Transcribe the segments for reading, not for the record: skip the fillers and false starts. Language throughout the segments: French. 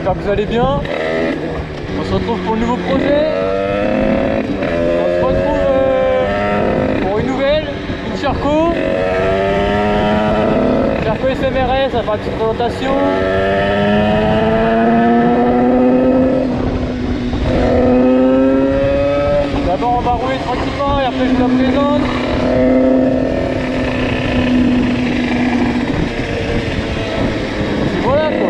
j'espère que vous allez bien. On se retrouve pour le nouveau projet. On se retrouve pour une nouvelle, une Sherco. Sherco SMRS, ça va faire une petite présentation. D'abord on va rouler tranquillement et après je vous la présente. Voilà quoi.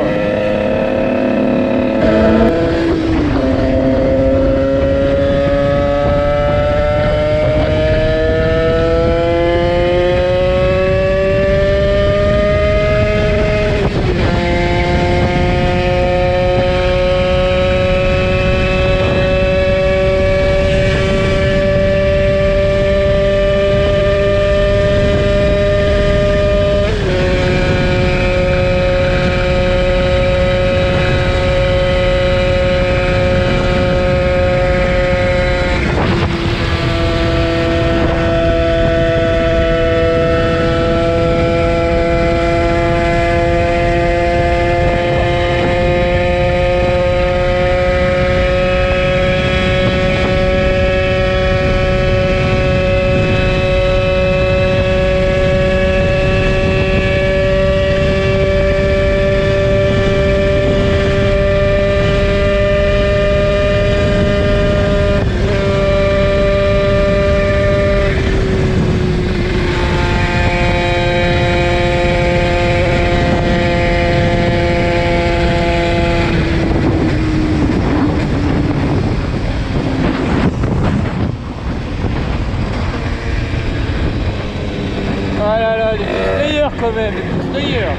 Ah là là, les petits frayeurs quand même, les petits frayeurs.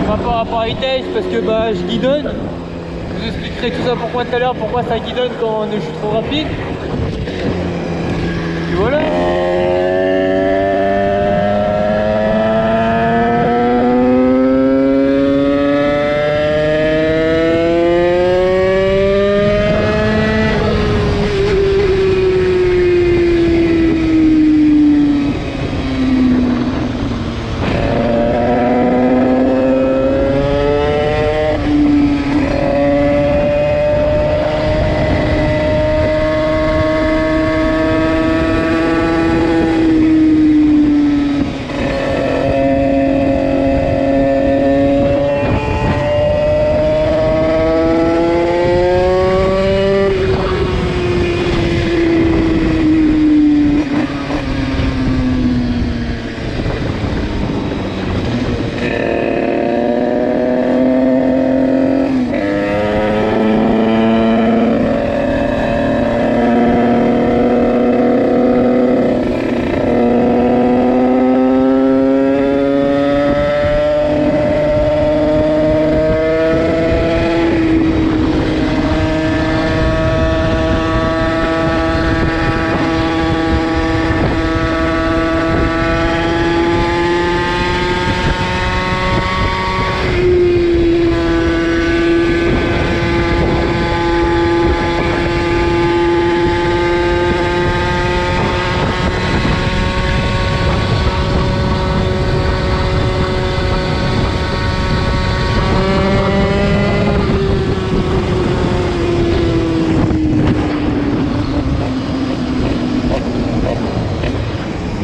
Par rapport à Paris-Test, parce que bah je guidonne. Je vous expliquerai tout ça pourquoi tout à l'heure, pourquoi ça guidonne quand je suis trop rapide. Et voilà.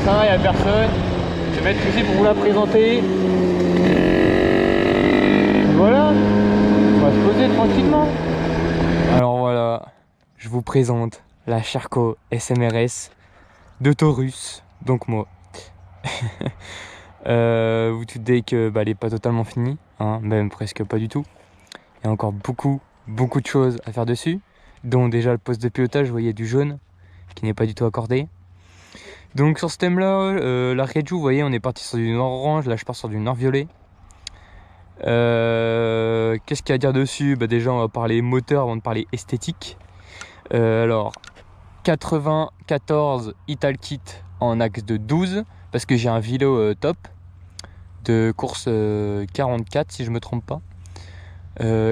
Il n'y a personne. Je vais mettre ici pour vous la présenter. Et voilà, on va se poser tranquillement. Alors voilà, je vous présente la Sherco SMRS de Taurus, donc moi. Vous doutez que elle n'est pas totalement finie, hein, même presque pas du tout. Il y a encore beaucoup de choses à faire dessus, dont déjà le poste de pilotage, vous voyez, du jaune, qui n'est pas du tout accordé. Donc sur ce thème là, la Reju, vous voyez, on est parti sur du noir orange, là je pars sur du noir violet. Qu'est-ce qu'il y a à dire dessus? Déjà on va parler moteur avant de parler esthétique. Alors 94 Ital Kit en axe de 12, parce que j'ai un vélo top de course 44 si je me trompe pas.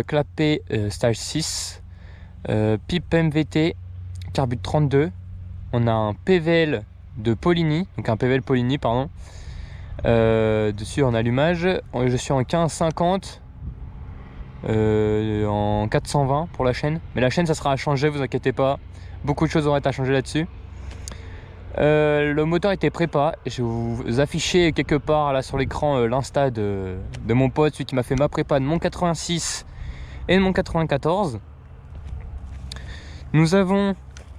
Clapet stage 6, pipe MVT, carbure 32. On a un PVL de Polini, donc un PVL Polini pardon, dessus en allumage. Je suis en 1550 en 420 pour la chaîne. Mais la chaîne ça sera à changer, vous inquiétez pas. Beaucoup de choses auraient été à changer là-dessus. Le moteur était prépa. Je vais vous afficher quelque part là sur l'écran l'insta de mon pote, celui qui m'a fait ma prépa de mon 86 et de mon 94. Nous avons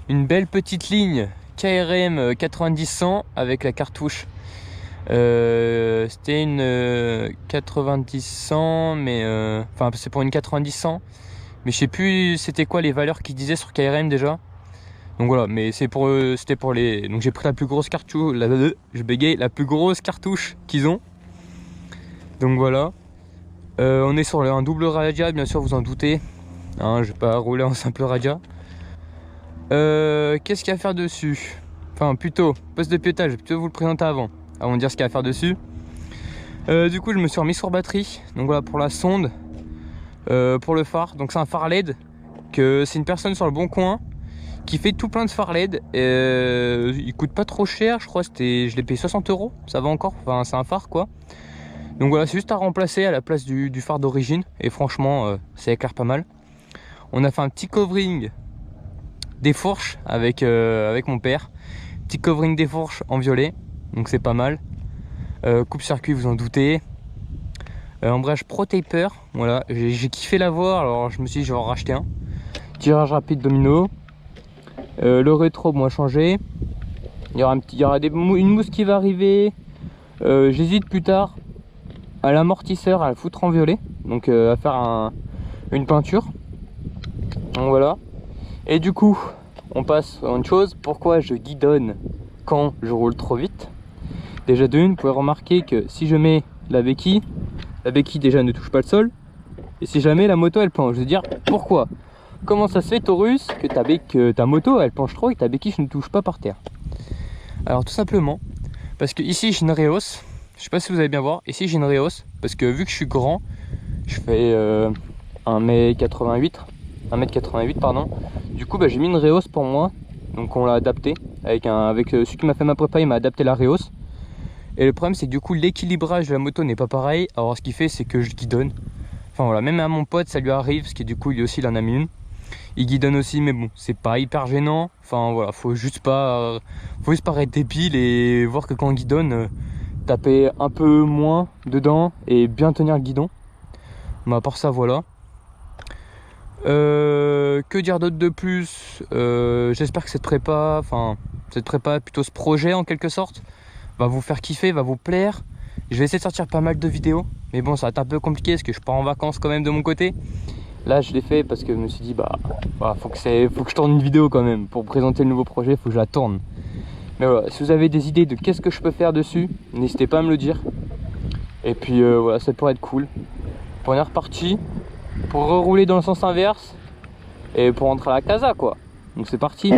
une belle petite ligne KRM 90-100 avec la cartouche. C'était une 90-100, mais enfin c'est pour une 90-100, mais je sais plus c'était quoi les valeurs qu'ils disaient sur KRM déjà. Donc voilà, mais c'est pour c'était pour les. Donc j'ai pris la plus grosse cartouche, je bégaye, la plus grosse cartouche qu'ils ont. Donc voilà, on est sur un double radia, bien sûr, vous en doutez. Hein, je vais pas rouler en simple radia. Qu'est-ce qu'il y a à faire dessus? Enfin plutôt poste de pilotage, je vais plutôt vous le présenter avant de dire ce qu'il y a à faire dessus. Du coup je me suis remis sur batterie. Donc voilà pour la sonde, pour le phare. Donc c'est un phare LED, que c'est une personne sur le bon coin qui fait tout plein de phares LED. Il coûte pas trop cher, je crois je l'ai payé 60 €, ça va encore, enfin c'est un phare quoi. Donc voilà, c'est juste à remplacer à la place du phare d'origine, et franchement ça éclaire pas mal. On a fait un petit covering des fourches avec mon père, petit covering des fourches en violet, donc c'est pas mal. Coupe-circuit, vous en doutez. Embrayage Pro Taper, voilà, j'ai kiffé l'avoir, alors je me suis dit je vais en racheter un. Tirage rapide domino. Le rétro, bon, a changé. Il y aura une mousse qui va arriver. J'hésite plus tard à l'amortisseur à le foutre en violet, donc à faire une peinture. Donc voilà. Et du coup, on passe à une chose. Pourquoi je guidonne quand je roule trop vite? Déjà de une, vous pouvez remarquer que si je mets la béquille déjà ne touche pas le sol. Et si jamais la moto elle penche, je veux dire pourquoi? Comment ça se fait, Taurus, que ta moto elle penche trop et que ta béquille ne touche pas par terre? Alors tout simplement parce que ici j'ai une rehausse. Je sais pas si vous allez bien voir. Ici j'ai une rehausse parce que vu que je suis grand, je fais 1m88 pardon. Du coup bah, j'ai mis une rehausse pour moi. Donc on l'a adapté avec celui qui m'a fait ma prépa, il m'a adapté la rehausse. Et le problème c'est que du coup l'équilibrage de la moto n'est pas pareil. Alors ce qu'il fait c'est que je guidonne. Enfin voilà, même à mon pote ça lui arrive, parce que du coup lui aussi il en a mis une. Il guidonne aussi, mais bon, c'est pas hyper gênant. Enfin voilà, faut juste pas être débile et voir que quand on guidonne, taper un peu moins dedans et bien tenir le guidon. Mais à part ça, voilà. Que dire d'autre de plus? J'espère que cette prépa, plutôt ce projet en quelque sorte, va vous faire kiffer, va vous plaire. Je vais essayer de sortir pas mal de vidéos, mais bon, ça va être un peu compliqué parce que je pars en vacances quand même de mon côté. Là je l'ai fait parce que je me suis dit faut que je tourne une vidéo quand même pour présenter le nouveau projet, faut que je la tourne. Mais voilà, si vous avez des idées de qu'est-ce que je peux faire dessus, n'hésitez pas à me le dire. Et puis voilà, ça pourrait être cool. On est reparti pour rerouler dans le sens inverse et pour rentrer à la casa quoi. Donc c'est parti.